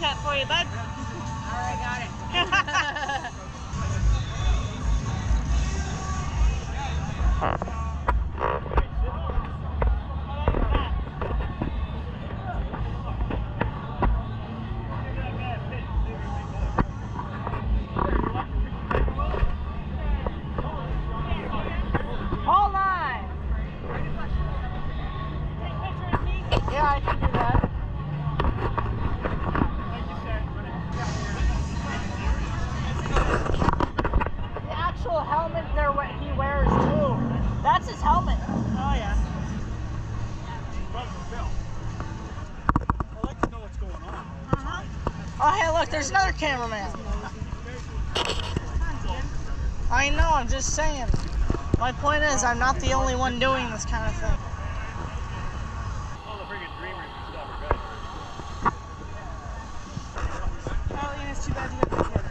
cut for you, bud. Alright, got it. Hold on. Yeah, I can do that. The actual helmet there he wears too. That's his helmet. Oh yeah. I'd like to know what's going on. Oh hey, look, there's another cameraman. I know, I'm just saying. My point is, I'm not the only one doing this kind of thing. All the friggin' dreamers and stuff are good. Oh, Ian, it's too bad you got this here.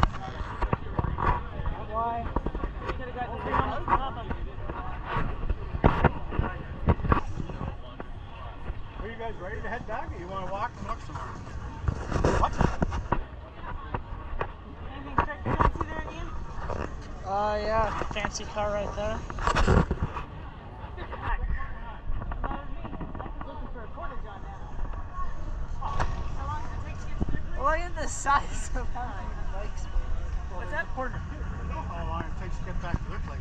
Why? You could have gotten the helmet from Papa. Are you guys ready to head back, or you want to walk and look somewhere? What? Anything fancy there, Ian? Yeah, fancy car right there. Look at the size of how many bikes. What's that corner? I don't know how long it takes to get back to their place.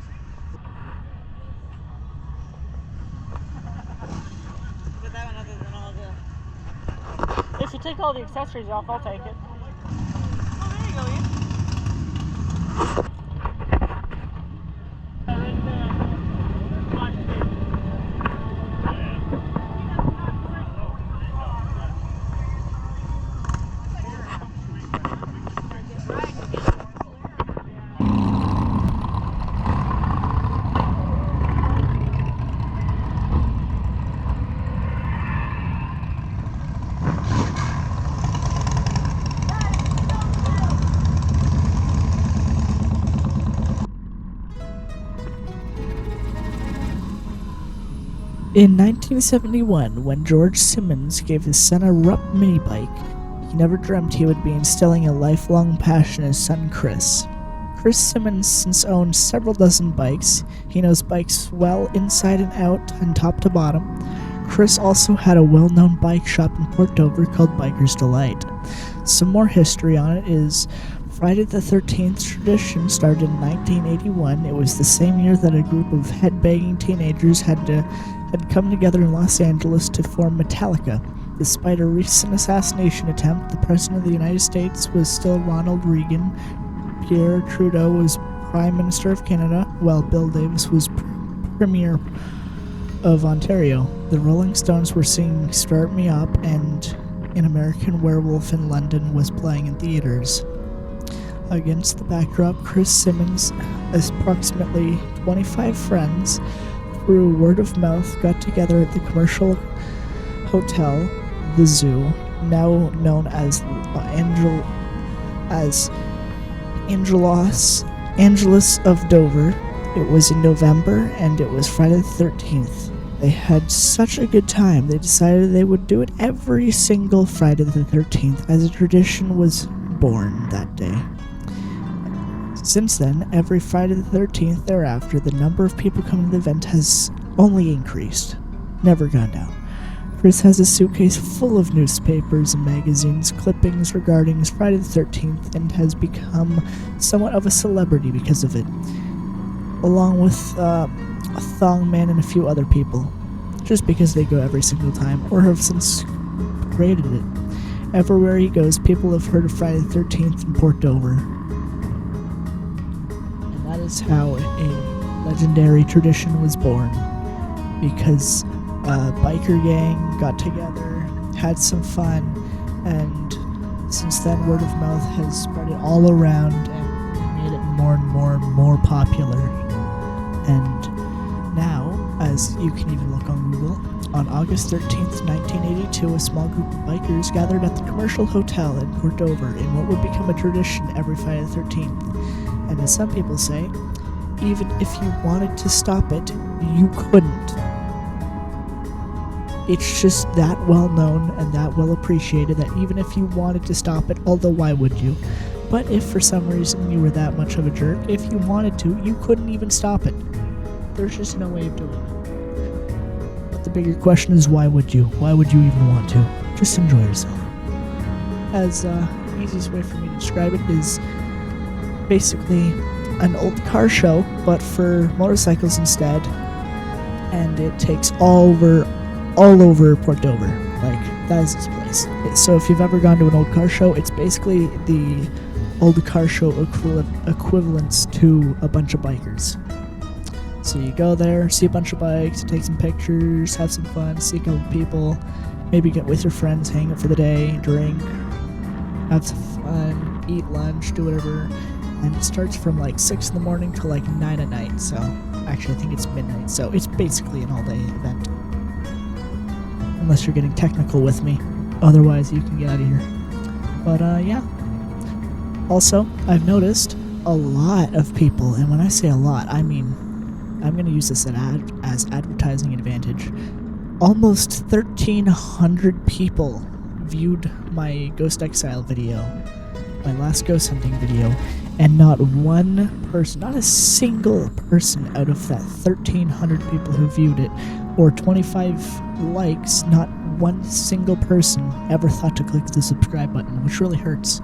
But that one other than all the... If you take all the accessories off, I'll take it. Oh, there you go, Ian. In 1971, when George Simmons gave his son a Rupp mini bike, he never dreamt he would be instilling a lifelong passion in his son Chris. Chris Simmons since owned several dozen bikes. He knows bikes well inside and out and top to bottom. Chris also had a well-known bike shop in Port Dover called Biker's Delight. Some more history on it is Friday the 13th tradition started in 1981. It was the same year that a group of head-banging teenagers had come together in Los Angeles to form Metallica. Despite a recent assassination attempt, the President of the United States was still Ronald Reagan. Pierre Trudeau was Prime Minister of Canada, while Bill Davis was Premier of Ontario. The Rolling Stones were singing Start Me Up, and An American Werewolf in London was playing in theaters. Against the backdrop, Chris Simmons, approximately 25 friends, through word of mouth, got together at the commercial hotel, the Zoo, now known as Angelus of Dover. It was in November, and it was Friday the 13th. They had such a good time, they decided they would do it every single Friday the 13th, as a tradition was born that day. Since then, every Friday the 13th thereafter, the number of people coming to the event has only increased, never gone down. Chris has a suitcase full of newspapers and magazines, clippings regarding Friday the 13th, and has become somewhat of a celebrity because of it, along with a Thong Man and a few other people, just because they go every single time, or have since created it. Everywhere he goes, people have heard of Friday the 13th in Port Dover. And that is how a legendary tradition was born, because a biker gang got together, had some fun, and since then word of mouth has spread it all around and made it more and more and more popular. And now, as you can even look on Google, on August 13th, 1982, a small group of bikers gathered at the Commercial Hotel in Port Dover in what would become a tradition every Friday the 13th. And as some people say, even if you wanted to stop it, you couldn't. it's just that well known and that well appreciated that even if you wanted to stop it, although why would you? But if for some reason you were that much of a jerk, if you wanted to, you couldn't even stop it. There's just no way of doing it. But the bigger question is, why would you? Why would you even want to? Just enjoy yourself. As the easiest way for me to describe it is basically an old car show, but for motorcycles instead, and it takes all over Port Dover. Like, that is this place. So if you've ever gone to an old car show, it's basically the old car show equivalents to a bunch of bikers. So you go there, see a bunch of bikes, take some pictures, have some fun, see a couple people, maybe get with your friends, hang out for the day, drink, have some fun, eat lunch, do whatever. And it starts from like 6 in the morning till like 9 at night. So actually I think it's midnight. So it's basically an all-day event. Unless you're getting technical with me. Otherwise you can get out of here. But yeah. Also, I've noticed a lot of people, and when I say a lot, I mean, I'm going to use this as advertising advantage. Almost 1,300 people viewed my Ghost Exile video, my last ghost hunting video, and not one person, not a single person out of that 1,300 people who viewed it, or 25 likes, not one single person ever thought to click the subscribe button, which really hurts.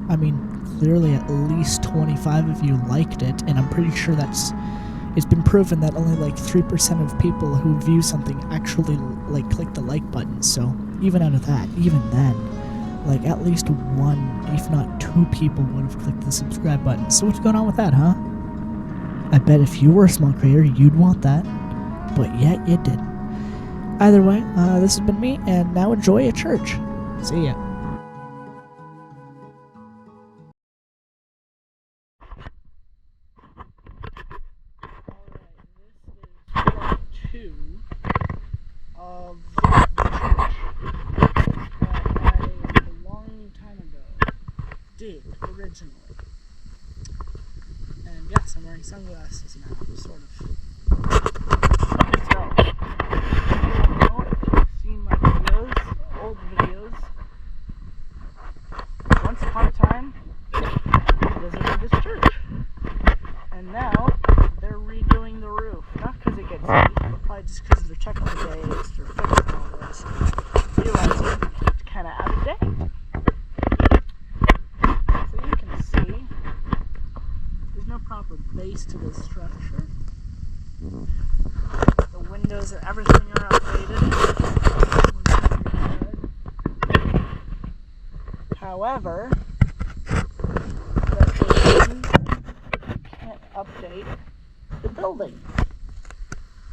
I mean, clearly at least 25 of you liked it, and I'm pretty sure it's been proven that only like 3% of people who view something actually like click the like button. So even out of that, even then, like at least one, if not two people would have clicked the subscribe button. So what's going on with that, huh? I bet if you were a small creator, you'd want that, but yet you didn't. Either way, this has been me, and now enjoy a church. See ya. Of the church that I, a long time ago, did originally. And yes, I'm wearing sunglasses now, sort of. So, if you don't know, if you've seen my videos, old videos, once upon a time, I visited this church. And now, they're redoing the roof. Not because it gets heat, probably just because they're checking the days, they're fixing all this. Realizing it's kind of out of date. So you can see, there's no proper base to this structure. The windows and everything are outdated. However, update the building.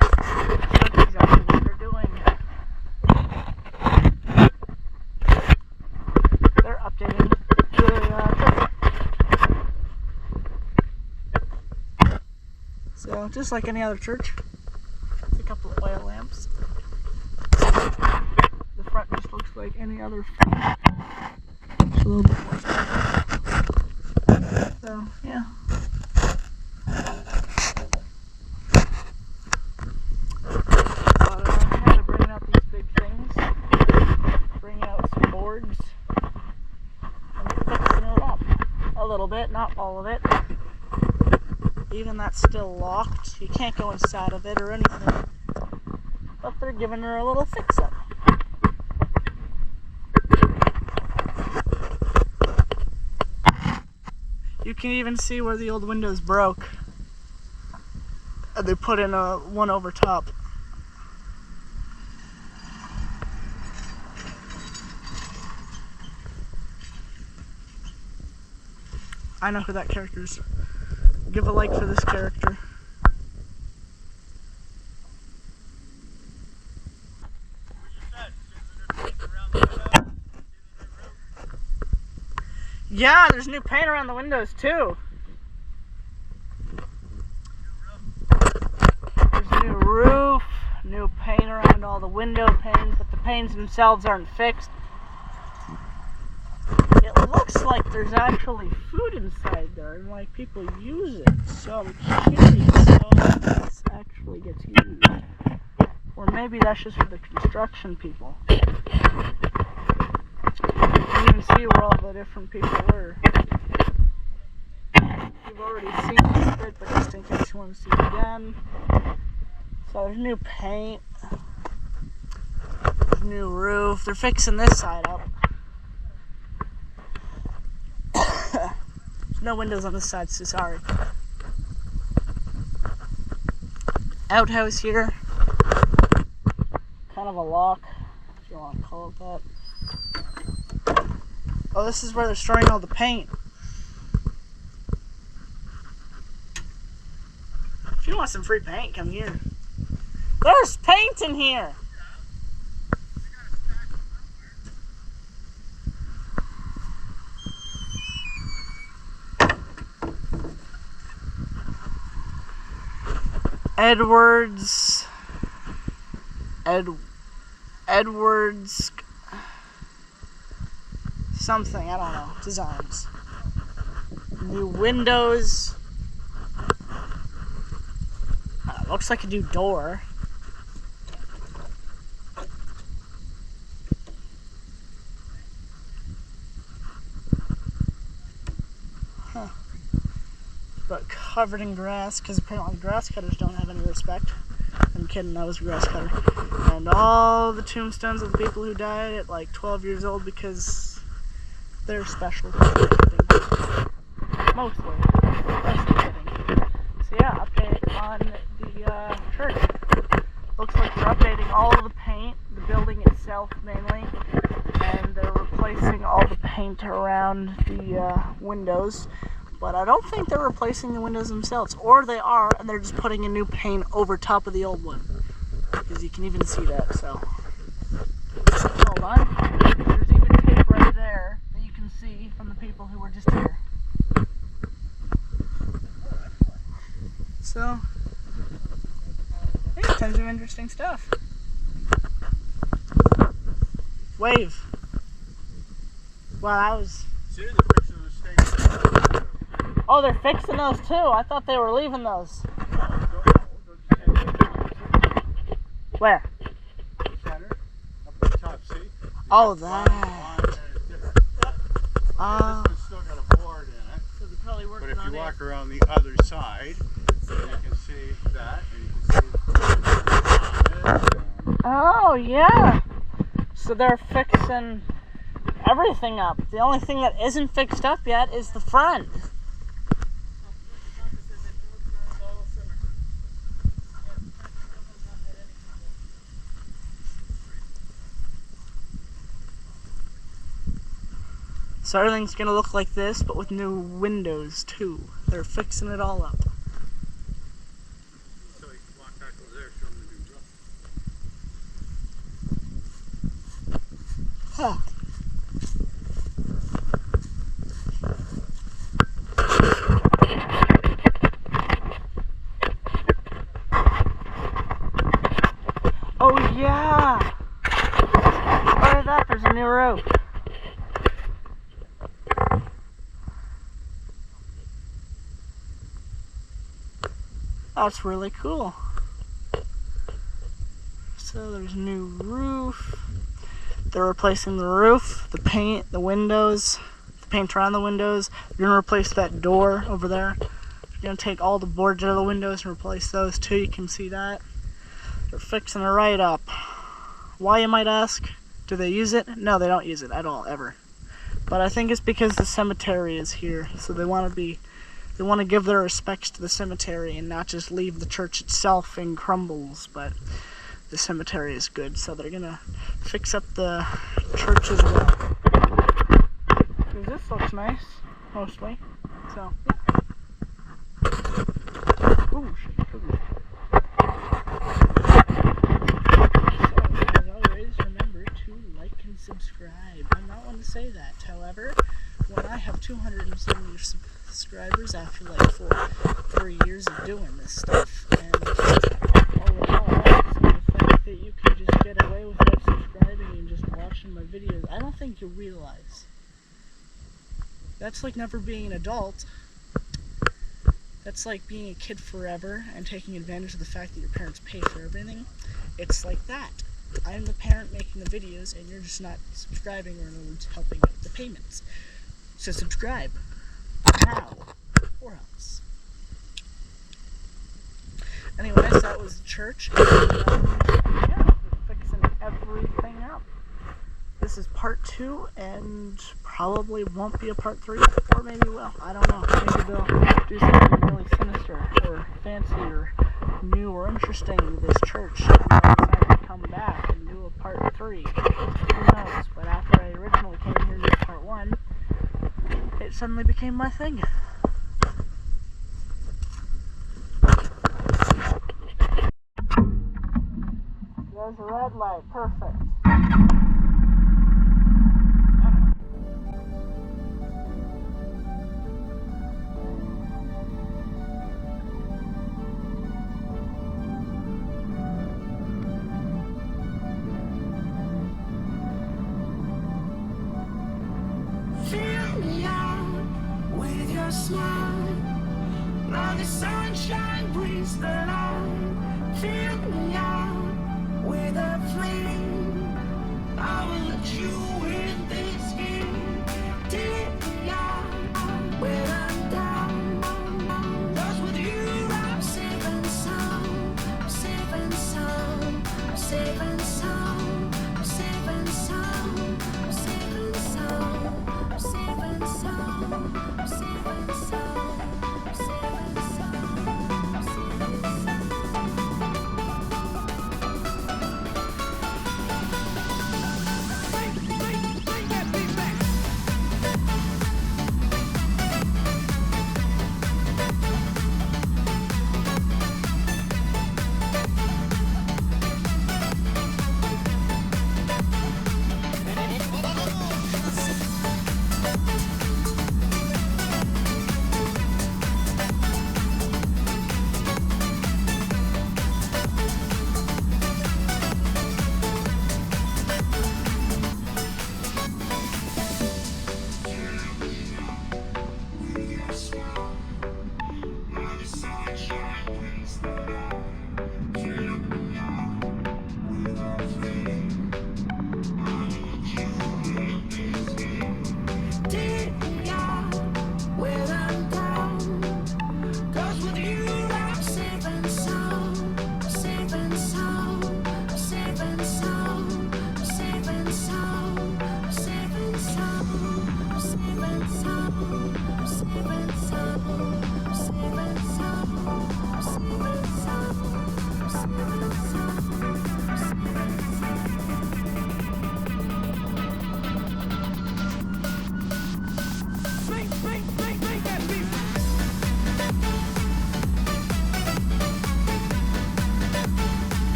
That's exactly what they're doing. They're updating the church. So just like any other church, it's a couple of oil lamps. The front just looks like any other front. Just a little bit more stuff. So yeah. Not all of it. Even that's still locked. You can't go inside of it or anything. But they're giving her a little fix up. You can even see where the old windows broke. And they put in a one over top. I know who that character is. Give a like for this character. Yeah, there's new paint around the windows too. There's a new roof, new paint around all the window panes, but the panes themselves aren't fixed. It looks like there's actually food inside there and like people use it, so I'm curious how this actually gets used. Or maybe that's just for the construction people. You can even see where all the different people were. You've already seen this bit, but just in case you want to see it again. So there's new paint. There's new roof. They're fixing this side up. There's no windows on this side, so sorry. Outhouse here. Kind of a lock, if you want to call it that. Oh, this is where they're storing all the paint. If you want some free paint, come here. There's paint in here! Edwards something, I don't know, designs. New windows. Looks like a new door. Huh. But covered in grass, because apparently grass cutters don't have any respect. I'm kidding, that was a grass cutter. And all the tombstones of the people who died at like 12 years old because they're special. Mostly. Mostly kidding. So yeah, update on the church. Looks like they're updating all of the paint, the building itself mainly, and they're replacing all the paint around the windows. But I don't think they're replacing the windows themselves, or they are, and they're just putting a new paint over top of the old one. Because you can even see that, so. Hold on. There's even tape right there that you can see from the people who were just here. So, yeah, tons of interesting stuff. Wave. Wow, that was... See, they're fixing the station. Oh, they're fixing those too. I thought they were leaving those. Where? Center, up at the top, see? Oh, that. Oh. This one's still got a board in it. So they're probably working on it. But if you walk around the other side, you can see that, and you can see. Oh, yeah. So they're fixing everything up. The only thing that isn't fixed up yet is the front. So everything's gonna look like this, but with new windows too. They're fixing it all up. So you can walk back over there, show them the new roof. Huh. Oh yeah! Look at that, there's a new roof. That's really cool. So there's a new roof. They're replacing the roof, the paint, the windows, the paint around the windows. They're gonna replace that door over there. They're gonna take all the boards out of the windows and replace those too. You can see that. They're fixing it right up. Why, you might ask? Do they use it? No, they don't use it at all, ever. But I think it's because the cemetery is here, so they want to give their respects to the cemetery and not just leave the church itself in crumbles, but the cemetery is good, so they're gonna fix up the church as well. Because this looks nice, mostly. So, yeah. Ooh, shit. So, as always, remember to like and subscribe. I'm not one to say that, however, when I have 270 subscribers after like 4 years of doing this stuff, and all in all, so the fact that you can just get away without subscribing and just watching my videos, I don't think you realize. That's like never being an adult. That's like being a kid forever and taking advantage of the fact that your parents pay for everything. It's like that. I'm the parent making the videos, and you're just not subscribing, or in other words, helping out with the payments. So subscribe now, or else. Anyways, that was the church. And, yeah, we're fixing everything up. This is part 2, and probably won't be a part 3, or maybe will. I don't know. Maybe they'll do something really sinister, or fancy, or new, or interesting to this church, and they'll decide to come back and do a part 3. Who knows? But after I originally came here to do part 1, it suddenly became my thing. There's a red light. Perfect. Fill me out with your smile. Now the sunshine brings the light. Fill me out with a flame. I will let you in this